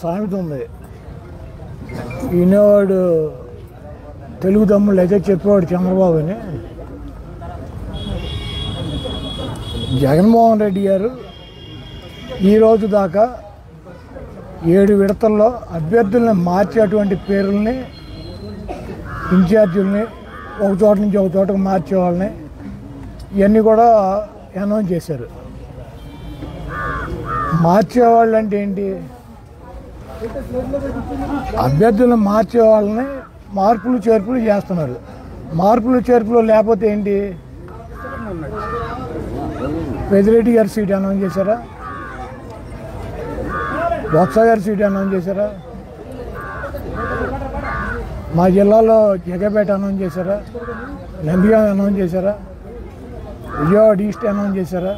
సామెత ఉంది, ఈయనవాడు తెలుగు తమ్ముళ్ళు అయితే చెప్పేవాడు చంద్రబాబు అని. జగన్మోహన్ రెడ్డి గారు ఈరోజు దాకా 7 విడతల్లో అభ్యర్థుల్ని మార్చేటువంటి పేరుల్ని, ఇన్ఛార్జీలని ఒక చోట నుంచి ఒక చోటకు మార్చేవాళ్ళని ఇవన్నీ కూడా అనౌన్స్ చేశారు. మార్చేవాళ్ళు అంటే ఏంటి? అభ్యర్థులను మార్చేవాళ్ళని మార్పులు చేర్పులు చేస్తున్నారు. మార్పులు చేర్పులు లేకపోతే ఏంటి? పెద్దిరెడ్డి గారి సీట్ అనౌన్స్ చేశారా? బొత్స గారి సీట్ అనౌన్స్ చేశారా? మా జిల్లాలో జగపేట అనౌన్స్ చేశారా? నంద్యాల అనౌన్స్ చేశారా? విజయవాడ ఈస్ట్ అనౌన్స్ చేశారా?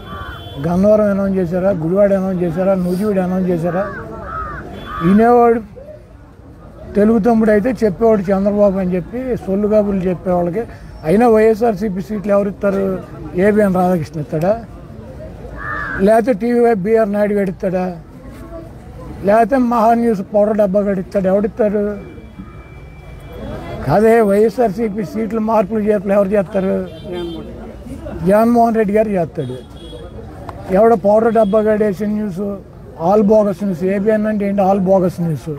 గన్నవరం అనౌన్స్ చేశారా? గుడివాడ అనౌన్స్ చేశారా? నూజివీడు అనౌన్స్ చేశారా? వినేవాడు తెలుగు తమ్ముడు అయితే చెప్పేవాడు చంద్రబాబు అని చెప్పి సొల్లు కబుర్లు చెప్పేవాళ్ళకి. అయినా వైఎస్ఆర్సీపీ సీట్లు ఎవరిస్తారు? ఏబిఎన్ రాధాకృష్ణ ఇస్తాడా? లేకపోతే టీవీ బిఆర్ నాయుడు గడిస్తాడా? లేకపోతే మహాన్యూస్ పౌడర్ డబ్బా గడిస్తాడు? ఎవడిస్తారు? కాదే, వైఎస్ఆర్సీపీ సీట్లు మార్పులు చేతులు ఎవరు చేస్తారు? జగన్మోహన్ రెడ్డి గారు చేస్తాడు. ఎవడో పౌడర్ డబ్బా గడేసిన news all bogus news. ABN అంటే ఏంటి? All bogus news.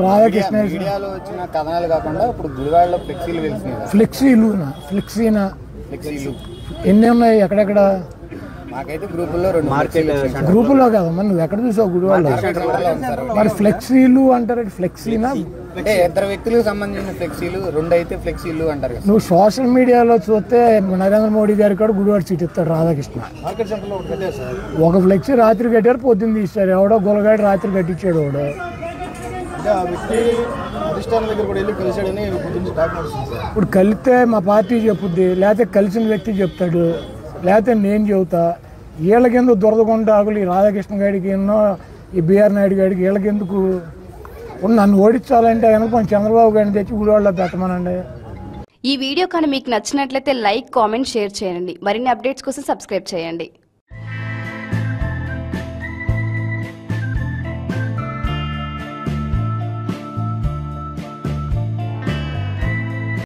రాధాకృష్ణ ఫ్లెక్సీనా ఎన్ని ఉన్నాయి? ఎక్కడెక్కడ? గ్రూపుల్లో కదా, మరి నువ్వు ఎక్కడ చూసావు? గుడివాడ. మరి ఫ్లెక్సీలు అంటారు, ఫ్లెక్సీనా? అంటే ఇద్దరు వ్యక్తులకు సంబంధించిన ఫ్లెక్సీలు, 2 అయితే ఫ్లెక్సీలు అంటారు. నువ్వు సోషల్ మీడియాలో చూస్తే నరేంద్ర మోడీ గారికి కూడా గుడివాడ సీట్ ఇస్తాడు రాధాకృష్ణ. ఒక ఫ్లెక్సీ రాత్రి కట్టారు, పొద్దున్న తీస్తారు. ఎవడో గొలగాడు రాత్రి కట్టించాడు. వాడు ఇప్పుడు కలిస్తే మా పార్టీ చెప్పుద్ది, లేకపోతే కలిసిన వ్యక్తి చెప్తాడు, లేకపోతే నేను చెబుతా. వీళ్ళకెందుకు దురదకొండాకులు? ఈ రాధాకృష్ణ గారికి ఎన్నో, ఈ బిఆర్ నాయుడు గారికి వీళ్ళకెందుకు? నన్ను ఓడించాలంటే కనుక చంద్రబాబు గారిని తెచ్చి గుడివాడలో పెట్టమనండి. ఈ వీడియో కానీ మీకు నచ్చినట్లయితే లైక్, కామెంట్, షేర్ చేయండి. మరిన్ని అప్డేట్స్ కోసం సబ్స్క్రైబ్ చేయండి.